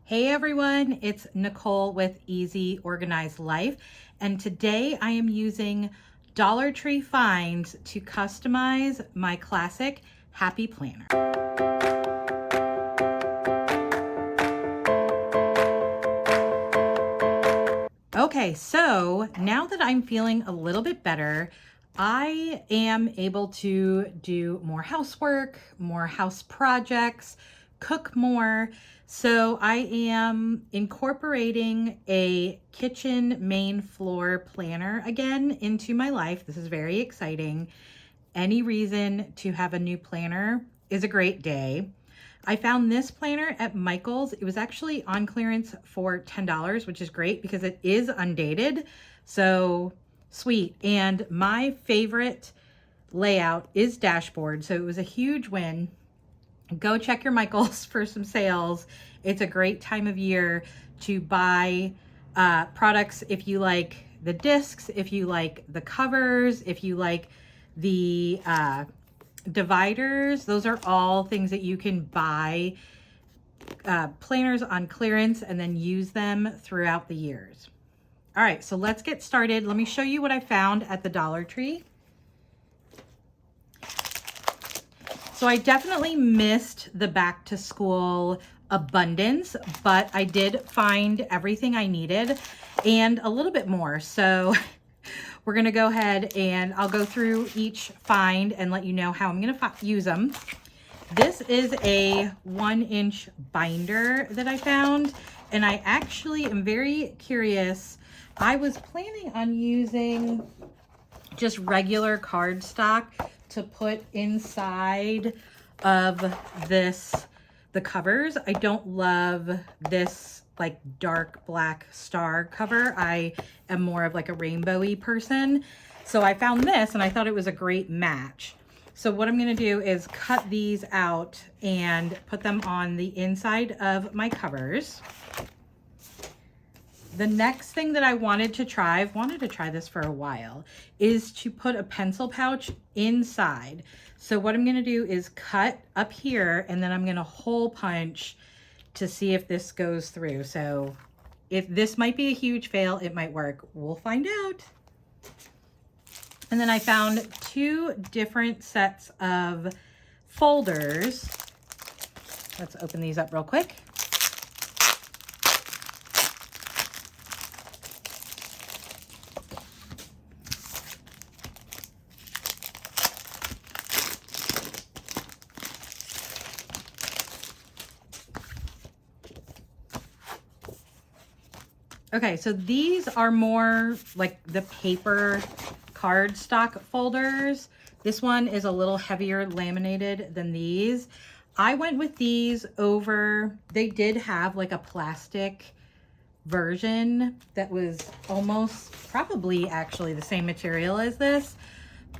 Hey everyone, it's Nicole with Easy Organized Life, and today I am using Dollar Tree finds to customize my classic Happy Planner. Okay, so now that I'm feeling a little bit better, I am able to do more housework, more house projects, cook more. So I am incorporating a kitchen main floor planner again into my life. This is very exciting. Any reason to have a new planner is a great day. I found this planner at Michael's. It was actually on clearance for $10, which is great because it is undated. So sweet. And my favorite layout is dashboard. So it was a huge win. Go check your Michael's for some sales. It's a great time of year to buy products if you like the discs, if you like the covers, if you like the dividers. Those are all things that you can buy planners on clearance and then use them throughout the years. All right, so let's get started. Let me show you what I found at the Dollar Tree. So I definitely missed the back to school abundance, but I did find everything I needed and a little bit more. So we're gonna go ahead and I'll go through each find and let you know how I'm gonna use them. This is a 1-inch binder that I found, and I actually am very curious. I was planning on using just regular cardstock to put inside of the covers. I don't love this like dark black star cover. I am more of like a rainbowy person. So I found this and I thought it was a great match. So what I'm gonna do is cut these out and put them on the inside of my covers. The next thing that I wanted to try, I've wanted to try this for a while, is to put a pencil pouch inside. So what I'm gonna do is cut up here and then I'm gonna hole punch to see if this goes through. So if this might be a huge fail, it might work. We'll find out. And then I found 2 different sets of folders. Let's open these up real quick. Okay, so these are more like the paper cardstock folders. This one is a little heavier laminated than these. I went with these over, they did have like a plastic version that was almost probably actually the same material as this,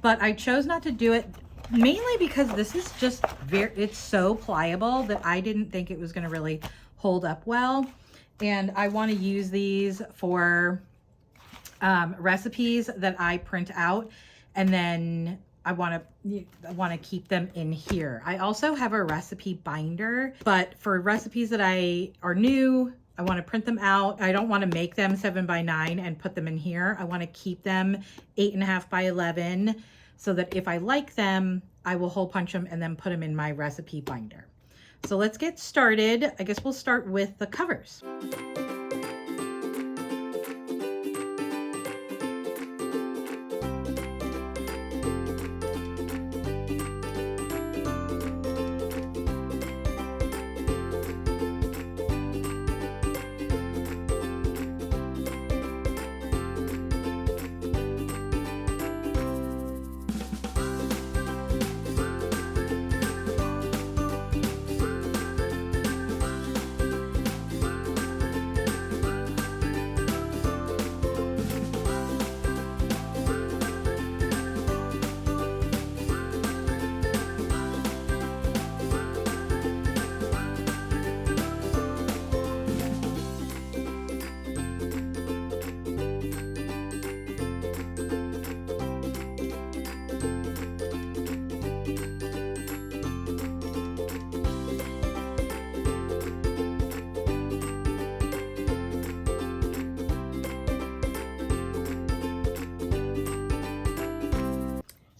but I chose not to do it mainly because this is just it's so pliable that I didn't think it was gonna really hold up well. And I want to use these for recipes that I print out, and then I want to keep them in here. I also have a recipe binder, but for recipes that are new, I want to print them out. I don't want to make them 7x9 and put them in here. I want to keep them 8.5x11 so that if I like them, I will hole punch them and then put them in my recipe binder. So let's get started. I guess we'll start with the covers.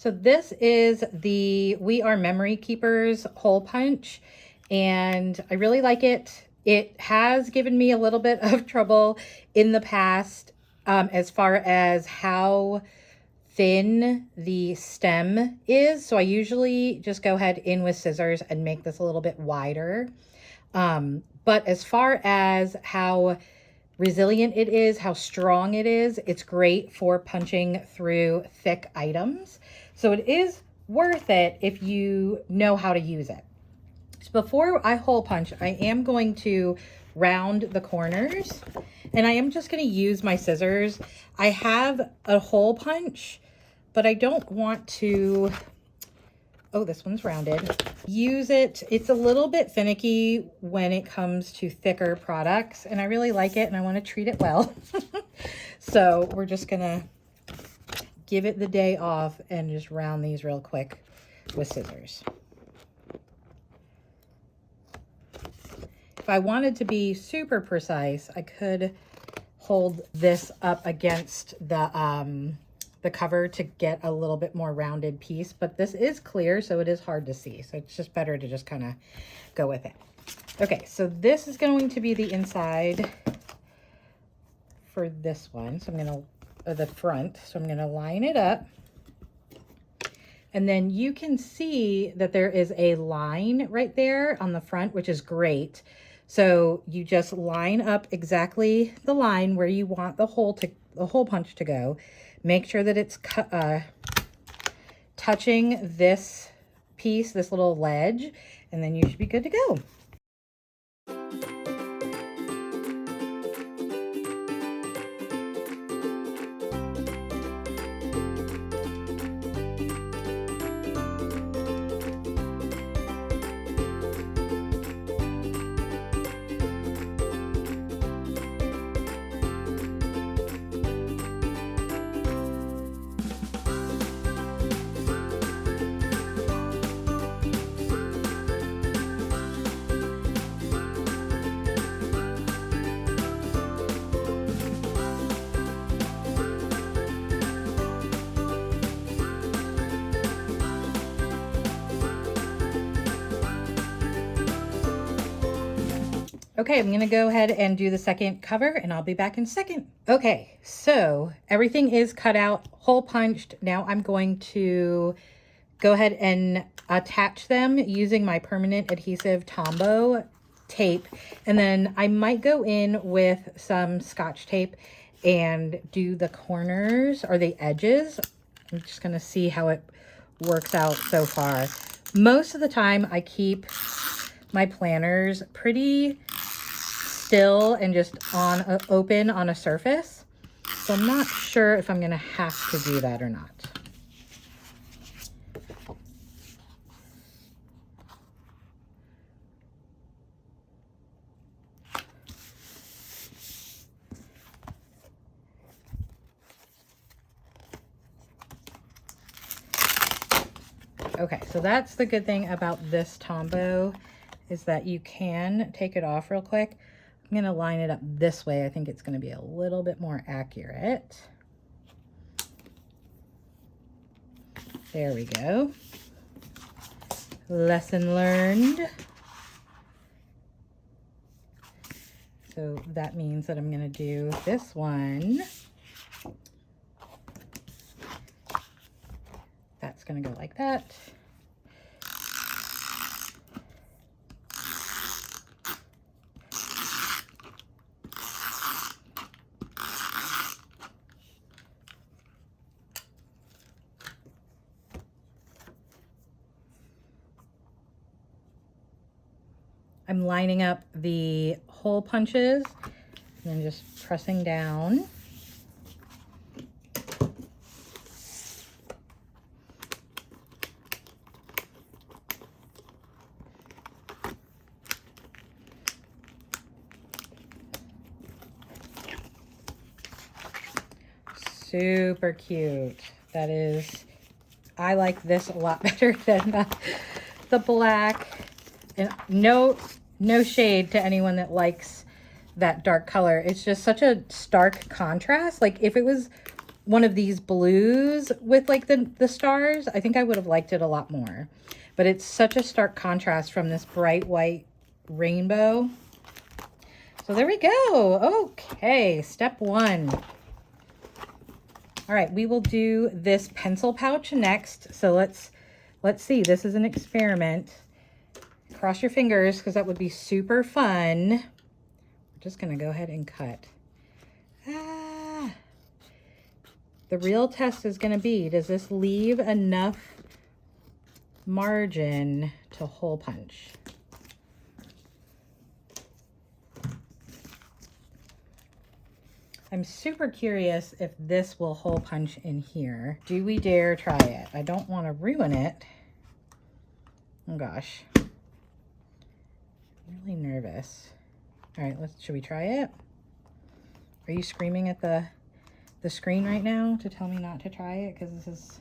So this is the We Are Memory Keepers hole punch, and I really like it. It has given me a little bit of trouble in the past as far as how thin the stem is. So I usually just go ahead in with scissors and make this a little bit wider. But as far as how resilient it is, how strong it is, it's great for punching through thick items. So it is worth it if you know how to use it. So before I hole punch, I am going to round the corners, and I am just going to use my scissors. I have a hole punch, but I don't want to, oh, this one's rounded. Use it. It's a little bit finicky when it comes to thicker products, and I really like it and I want to treat it well. So we're just going to give it the day off and just round these real quick with scissors. If I wanted to be super precise, I could hold this up against the cover to get a little bit more rounded piece, but this is clear, so it is hard to see. So it's just better to just kind of go with it. Okay, so this is going to be the inside for this one. So I'm going to, the front. So I'm going to line it up. And then you can see that there is a line right there on the front, which is great. So you just line up exactly the line where you want the hole punch to go. Make sure that it's touching this piece, this little ledge, and then you should be good to go. Okay, I'm gonna go ahead and do the second cover and I'll be back in a second. Okay, so everything is cut out, hole punched. Now I'm going to go ahead and attach them using my permanent adhesive Tombow tape. And then I might go in with some Scotch tape and do the corners or the edges. I'm just gonna see how it works out so far. Most of the time I keep my planners pretty still and just on open on a surface. So I'm not sure if I'm gonna have to do that or not. Okay, so that's the good thing about this Tombow is that you can take it off real quick. I'm going to line it up this way. I think it's going to be a little bit more accurate. There we go. Lesson learned. So that means that I'm going to do this one. That's going to go like that. I'm lining up the hole punches and then just pressing down. Super cute. That is, I like this a lot better than the black. And no shade to anyone that likes that dark color. It's just such a stark contrast. Like if it was one of these blues with like the stars, I think I would have liked it a lot more. But it's such a stark contrast from this bright white rainbow. So there we go. Okay, step one. All right, we will do this pencil pouch next. So let's see. This is an experiment. Cross your fingers because that would be super fun. We're just going to go ahead and cut. The real test is going to be, does this leave enough margin to hole punch? I'm super curious if this will hole punch in here. Do we dare try it? I don't want to ruin it. Oh gosh. I'm really nervous. All right, should we try it? Are you screaming at the screen right now to tell me not to try it? Because this is...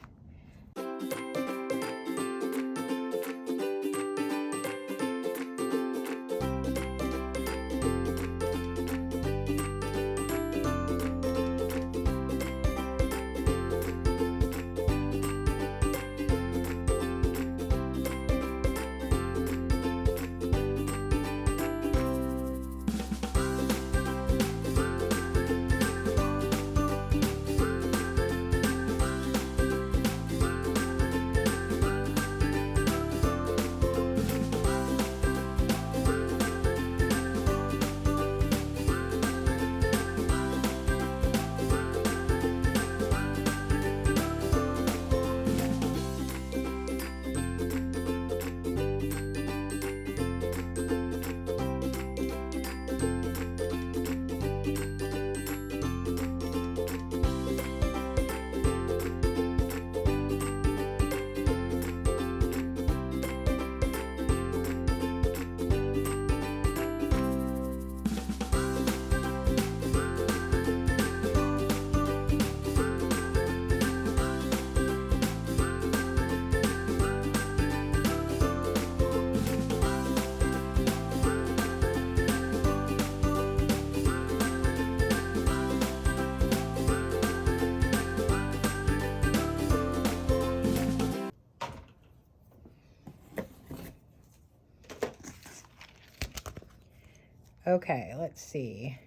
Okay, let's see.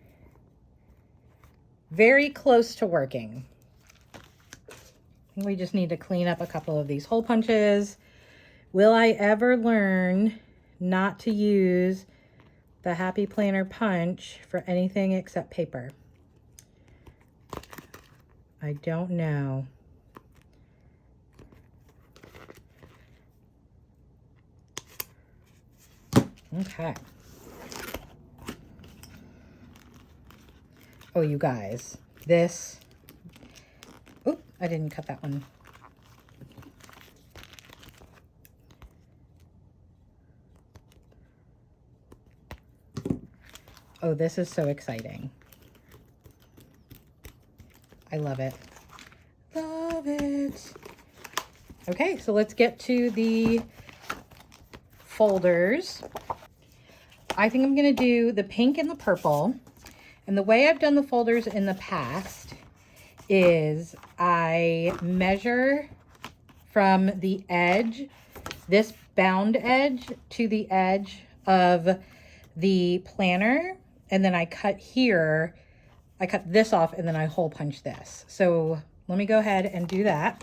Very close to working. We just need to clean up a couple of these hole punches. Will I ever learn not to use the Happy Planner punch for anything except paper? I don't know. Okay. Oh, you guys, this, oop, I didn't cut that one. Oh, this is so exciting. I love it. Love it. Okay, so let's get to the folders. I think I'm going to do the pink and the purple. And the way I've done the folders in the past is I measure from the edge, this bound edge, to the edge of the planner. And then I cut here, I cut this off, and then I hole punch this. So let me go ahead and do that.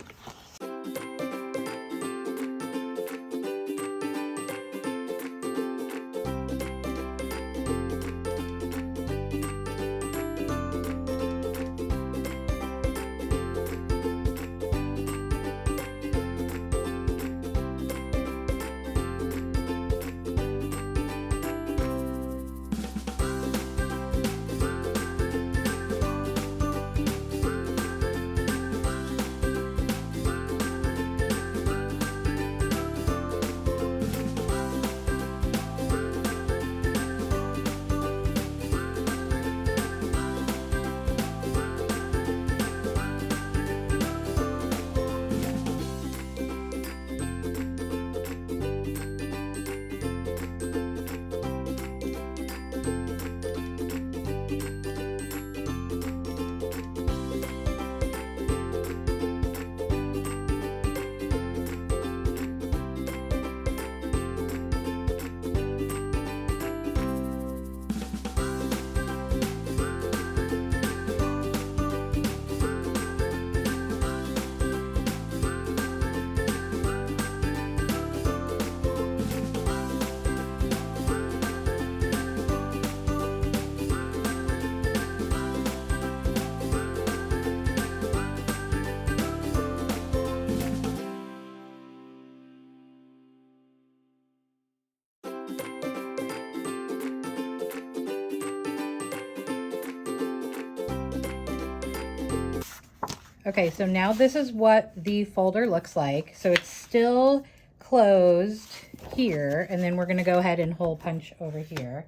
Okay, so now this is what the folder looks like. So it's still closed here, and then we're gonna go ahead and hole punch over here.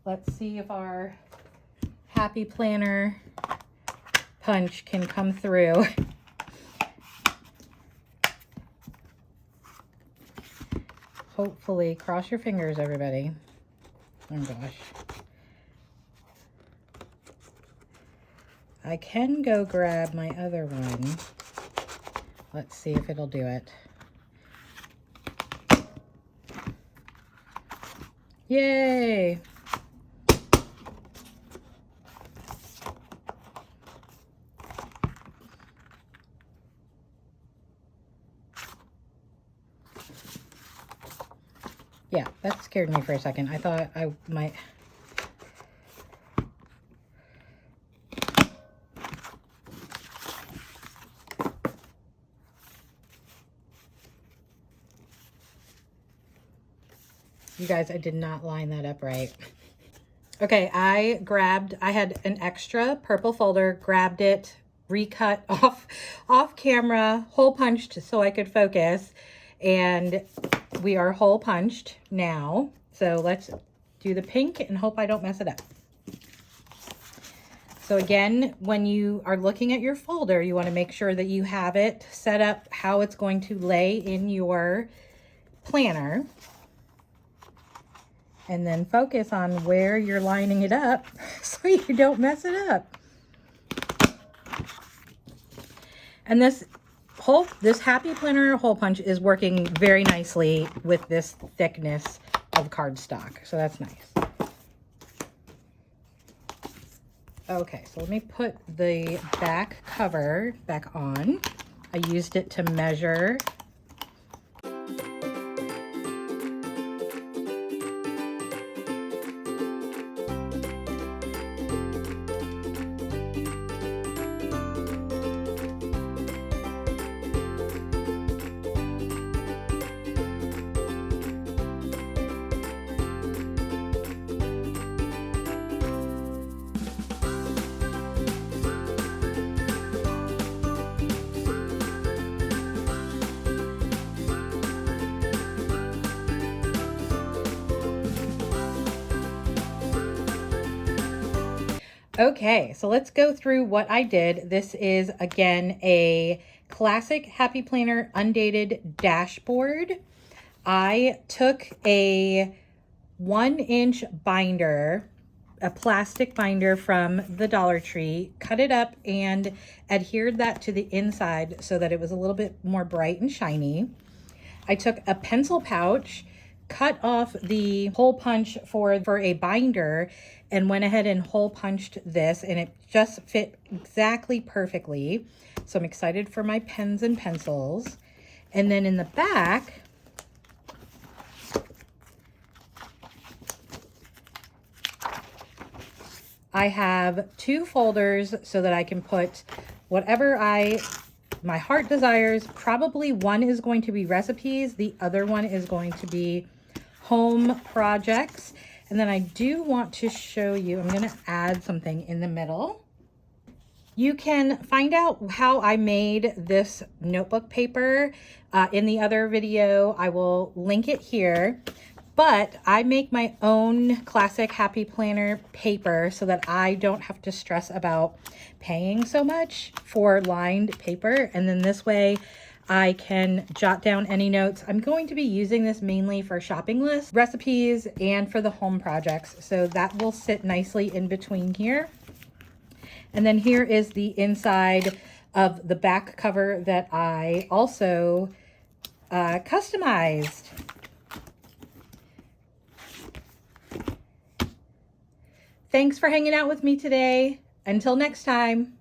Let's see if our Happy Planner punch can come through. Hopefully, cross your fingers, everybody. Oh gosh. I can go grab my other one. Let's see if it'll do it. Yay! Yeah, that scared me for a second. I thought I might... You guys, I did not line that up right. Okay, I had an extra purple folder, grabbed it, recut off camera, hole punched so I could focus, and we are hole punched now. So let's do the pink and hope I don't mess it up. So again, when you are looking at your folder, you want to make sure that you have it set up how it's going to lay in your planner. And then focus on where you're lining it up so you don't mess it up. And this Happy Planner hole punch is working very nicely with this thickness of cardstock. So that's nice. Okay, so let me put the back cover back on. I used it to measure. Okay, so let's go through what I did. This is, again, a classic Happy Planner undated dashboard. I took a 1-inch binder, a plastic binder from the Dollar Tree, cut it up and adhered that to the inside so that it was a little bit more bright and shiny. I took a pencil pouch, cut off the hole punch for a binder, and went ahead and hole punched this, and it just fit exactly perfectly. So I'm excited for my pens and pencils. And then in the back, I have 2 folders so that I can put whatever my heart desires. Probably one is going to be recipes. The other one is going to be home projects. And then I do want to show you, I'm going to add something in the middle. You can find out how I made this notebook paper in the other video. I will link it here. But I make my own classic Happy Planner paper so that I don't have to stress about paying so much for lined paper. And then this way I can jot down any notes. I'm going to be using this mainly for shopping lists, recipes, and for the home projects. So that will sit nicely in between here. And then here is the inside of the back cover that I also customized. Thanks for hanging out with me today. Until next time.